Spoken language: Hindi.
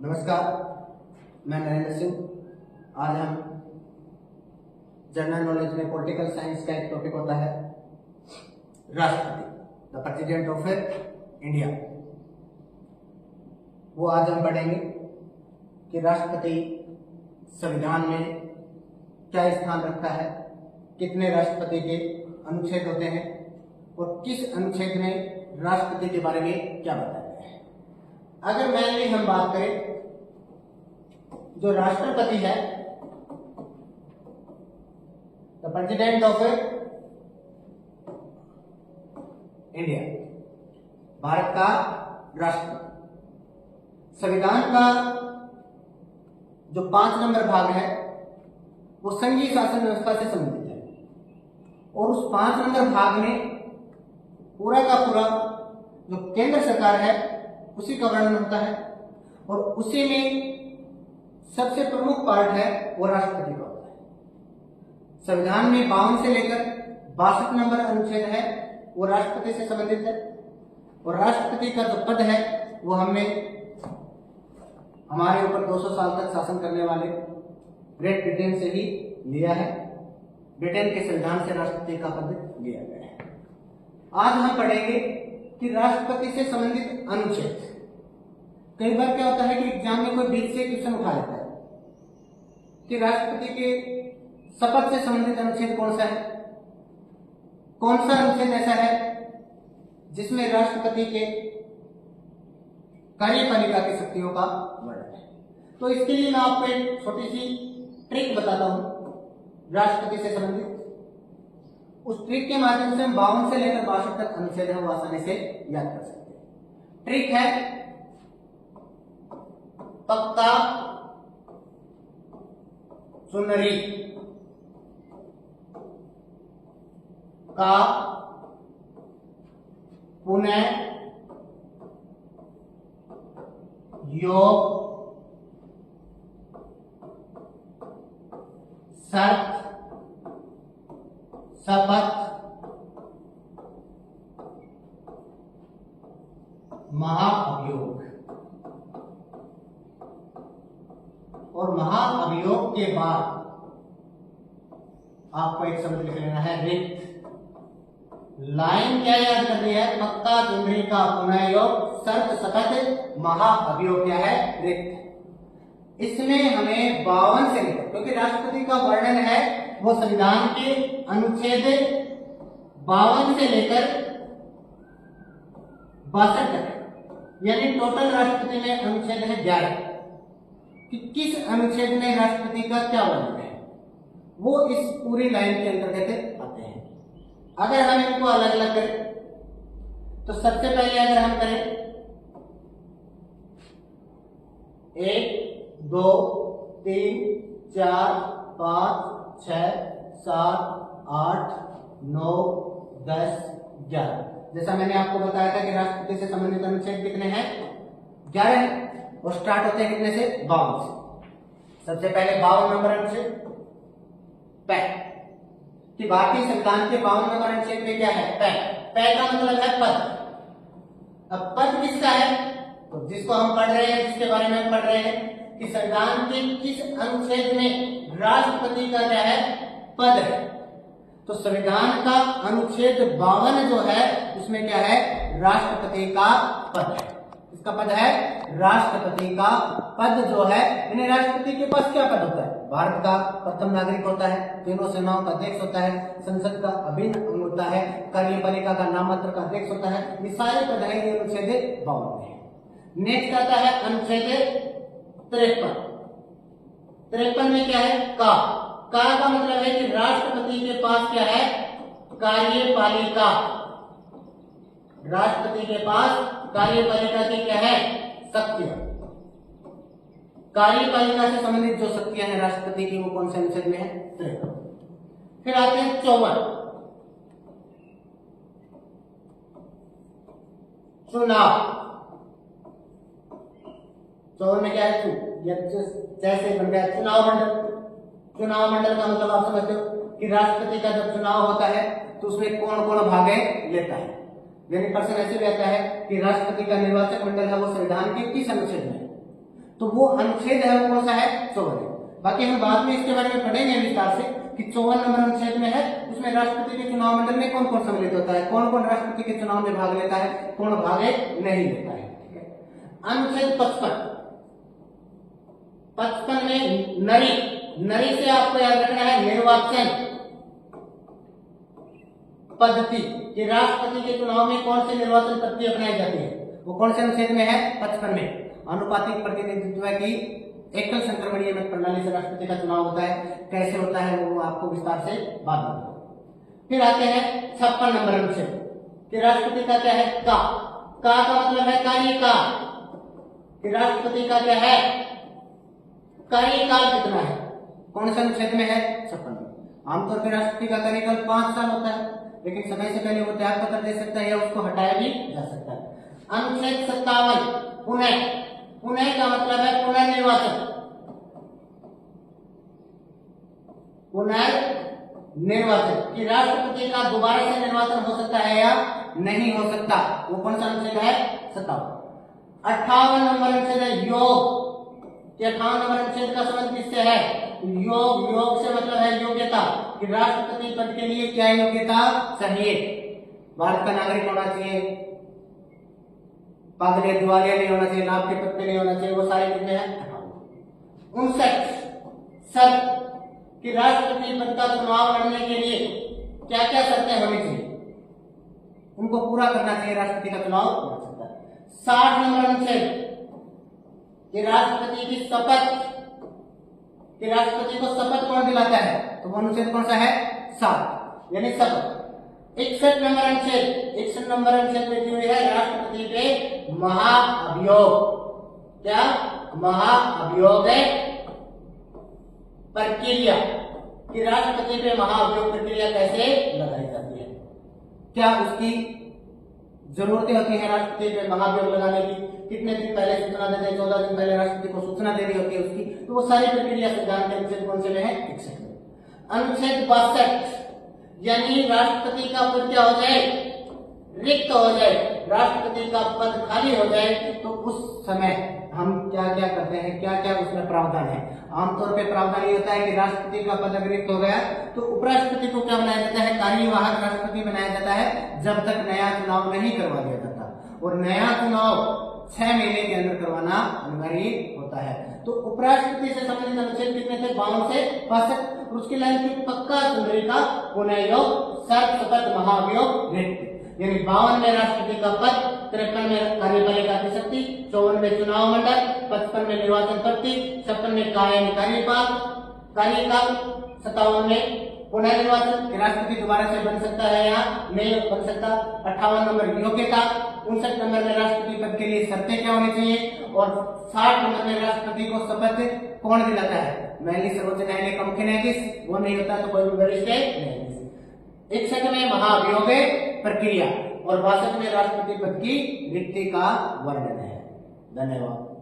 नमस्कार, मैं नरेंद्र सिंह। आज हम जनरल नॉलेज में पॉलिटिकल साइंस का एक टॉपिक होता है राष्ट्रपति, द प्रेसिडेंट ऑफ इंडिया। वो आज हम पढ़ेंगे कि राष्ट्रपति संविधान में क्या स्थान रखता है, कितने राष्ट्रपति के अनुच्छेद होते हैं और किस अनुच्छेद में राष्ट्रपति के बारे में क्या बताया गया है। अगर मेनली हम बात करें, जो राष्ट्रपति है, the president of India, Bharat का राष्ट्रपति, संविधान का जो 5 नंबर भाग है वो संघीय शासन व्यवस्था से संबंधित है और उस 5 नंबर भाग में पूरा का पूरा जो केंद्र सरकार है उसी का वर्णन होता है और उसी में सबसे प्रमुख पार्ट है वो राष्ट्रपति का होता है। संविधान में 52 से लेकर 62 नंबर अनुच्छेद है वो राष्ट्रपति से संबंधित है और राष्ट्रपति का जो पद है वो हमने हमारे ऊपर 200 साल तक शासन करने वाले ग्रेट ब्रिटेन से ही लिया है। ब्रिटेन के संविधान से राष्ट्रपति का पद लिया गया है। आज हम पढ़ेंगे कि राष्ट्रपति से संबंधित अनुच्छेद। कई बार क्या होता है कि एग्जाम में कोई बीच से क्वेश्चन उठा लेता है कि राष्ट्रपति के शपथ से संबंधित अनुच्छेद कौन सा है, कौन सा अनुच्छेद ऐसा है जिसमें राष्ट्रपति के कार्यपालिका की शक्तियों का वर्णन है। तो इसके लिए मैं आपको एक छोटी सी ट्रिक बताता हूं राष्ट्रपति से संबंधित। उस ट्रिक के माध्यम से हम 52 से लेकर 62 तक अनुच्छेद है वो आसानी से याद कर सकते हैं। ट्रिक है पक्का सुनरी का पुनः योग शर्त शपथ महाअभियोग और महाअभियोग के बाद आपको एक शब्द लिख लेना है रिक्त। लाइन क्या याद करनी है? पक्का जुमरी का पुनः योग शर्त शपथ महाअभियोग क्या है? रिक्त। इसमें हमें 52 से लेकर, क्योंकि राष्ट्रपति का वर्णन है वो संविधान के अनुच्छेद 52 से लेकर 62 तक, यानी टोटल राष्ट्रपति में अनुच्छेद है 11। कि किस अनुच्छेद में राष्ट्रपति का क्या वर्णन है वो इस पूरी लाइन के अंतर्गत आते हैं। अगर हम इनको अलग अलग करें तो सबसे पहले अगर हम करें 1 2 3 4 5 6 7 8 9 10 11, जैसा मैंने आपको बताया था कि राष्ट्रपति से संबंधित अनुच्छेद कितने हैं? 11 हैं और स्टार्ट होते हैं कितने से? 52 से। सबसे पहले 52 नंबर अनुच्छेद कि भारतीय संविधान के 52 नंबर अनुच्छेद में क्या है? पै का मतलब है पद। अब पद किसका है? तो जिसको हम पढ़ रहे हैं, जिसके बारे में हम पढ़ रहे हैं कि संविधान के किस अनुच्छेद में राष्ट्रपति का क्या है? पद है। तो संविधान का अनुच्छेद 52 जो है उसमें क्या है? राष्ट्रपति का पद है। इसका पद है राष्ट्रपति का पद जो है, यानी राष्ट्रपति के पास क्या पद होता है? भारत का प्रथम नागरिक होता है, तीनों सेनाओं का अध्यक्ष होता है, संसद का अभिन्न अंग होता है, कार्यपालिका का नाममात्र का अध्यक्ष होता है। ये सारे पद है ये अनुच्छेद 52 में है। नेक्स्ट आता है अनुच्छेद 53। 53 में क्या है? का मतलब है कि राष्ट्रपति के पास क्या है? कार्यपालिका। राष्ट्रपति के पास कार्यपालिका की क्या है? शक्तियां। कार्यपालिका से संबंधित जो शक्तियां हैं राष्ट्रपति की वो कौन से अनुच्छेद में है? 53। फिर आते हैं 54 चुनाव। 54 में क्या है? जैसे बन गया चुनाव मंडल। चुनाव मंडल का मतलब आप समझते हो कि राष्ट्रपति का जब चुनाव होता है तो उसमें कौन कौन भाग लेता है। यानी प्रश्न ऐसे भी आता है कि राष्ट्रपति का निर्वाचक मंडल है वो संविधान के किस अनुच्छेद में? तो वो अनुच्छेद है वो कौन सा है? 54 है। बाकी हम बाद में इसके बारे में पढ़ेंगे विस्तार से कि 54 नंबर अनुच्छेद में है उसमें राष्ट्रपति के चुनाव मंडल में कौन कौन सम्मिलित होता है, कौन कौन राष्ट्रपति के चुनाव में भाग लेता है, कौन भाग नहीं लेता है। ठीक है। अनुच्छेद 55 में नरी से आपको याद रखना है निर्वाचन पद्धति कि राष्ट्रपति के चुनाव में कौन से निर्वाचन पद्धति अपनाई जाती है, वो कौन से अनुच्छेद में है? 55 में। अनुपातिक प्रतिनिधित्व की एकल संक्रमणीय मत प्रणाली से राष्ट्रपति का चुनाव होता है, कैसे होता है वो आपको विस्तार से बाद में। फिर आते हैं 56 नंबर अनुच्छेद कि राष्ट्रपति का क्या है? का मतलब है कार्यकाल कि राष्ट्रपति का क्या है? कार्यकाल कितना है? कौन से अनुच्छेद में है? 56 में। आमतौर पर राष्ट्रपति का कार्यकाल 5 साल होता है, लेकिन समय से पहले वो त्याग पत्र दे सकता है या उसको हटाया भी जा सकता है। अनुच्छेद 57 पुनः का मतलब है पुनर्निर्वाचन कि राष्ट्रपति का दोबारा से निर्वाचन हो सकता है या नहीं हो सकता, वो कौन सा अनुच्छेद है? 57। 58 नंबर अनुच्छेद है योग। 58 नंबर अनुच्छेद का संबंध किससे है? योग से मतलब है योग्यता कि राष्ट्रपति पद के लिए क्या योग्यता चाहिए? भारत का नागरिक होना चाहिए, पागल दिवालिया नहीं होना चाहिए, लाभ के पत्ते नहीं होना चाहिए, वो सारे कितने हैं? 59 शर्त कि राष्ट्रपति पद का चुनाव लड़ने के लिए क्या क्या शर्तें होनी चाहिए, उनको पूरा करना चाहिए, राष्ट्रपति का चुनाव लड़ सकता है। 60 नंबर अनुच्छेद कि राष्ट्रपति की शपथ कि राष्ट्रपति को शपथ कौन दिलाता है, तो वो अनुच्छेद कौन सा है? 7 यानी शपथ। 61 नंबर अनुच्छेद में दी हुई है राष्ट्रपति पे महाअभियोग। क्या? महाअभियोग प्रक्रिया कि राष्ट्रपति पे महाअभियोग प्रक्रिया कैसे लगाई जाती है, क्या उसकी जरूरतें होती है राष्ट्रपति पे महाअभियोग लगाने की, कितने दिन पहले सूचना देते हैं? 14 दिन पहले राष्ट्रपति को सूचना देनी होती है उसकी, तो वो सारी प्रक्रिया संविधान के अनुच्छेद कौन से में है? 61 में। अनुच्छेद 62 यानी राष्ट्रपति का पद क्या हो जाए? रिक्त हो जाए, राष्ट्रपति का पद खाली हो जाए, तो उस समय हम क्या क्या करते हैं, क्या क्या उसमें प्रावधान है? आमतौर पे प्रावधान ये होता है कि राष्ट्रपति का पद अगर रिक्त हो गया तो उपराष्ट्रपति को क्या बनाया जाता है? कार्यवाहक राष्ट्रपति बनाया जाता है जब तक नया चुनाव नहीं करवा दिया जाता, और नया चुनाव 6 महीने के अंदर करवाना अनिवार्य होता है। तो उपराष्ट्रपति से संबंधित अनुच्छेद कितने थे? 52 से 65। उसकी लाइन की पक्का सुंदरी का पुनः योग शर्त शपथ महाअभियोग रिक्त यानी 52 में राष्ट्रपति का पद, 53 में कार्यपालिका की शक्ति, 54 में चुनाव मंडल, 55 में निर्वाचन पद्धति, 56 में कार्यकाल, 57 में पुनर्निर्वाचन राष्ट्रपति दोबारा से बन सकता है या नहीं बन सकता। 58 नंबर योग्यता। 59 नंबर में राष्ट्रपति पद के लिए शर्तें क्या होनी चाहिए, और 60 नंबर में राष्ट्रपति को शपथ कौन दिलाता है? मैनली सर्वोच्च न्यायालय का मुख्य न्यायाधीश, वो नहीं होता तो कोई भी वरिष्ठ न्यायाधीश। 61 में महाअभियोग प्रक्रिया और 62 में राष्ट्रपति पद की रिक्ति का वर्णन है। धन्यवाद।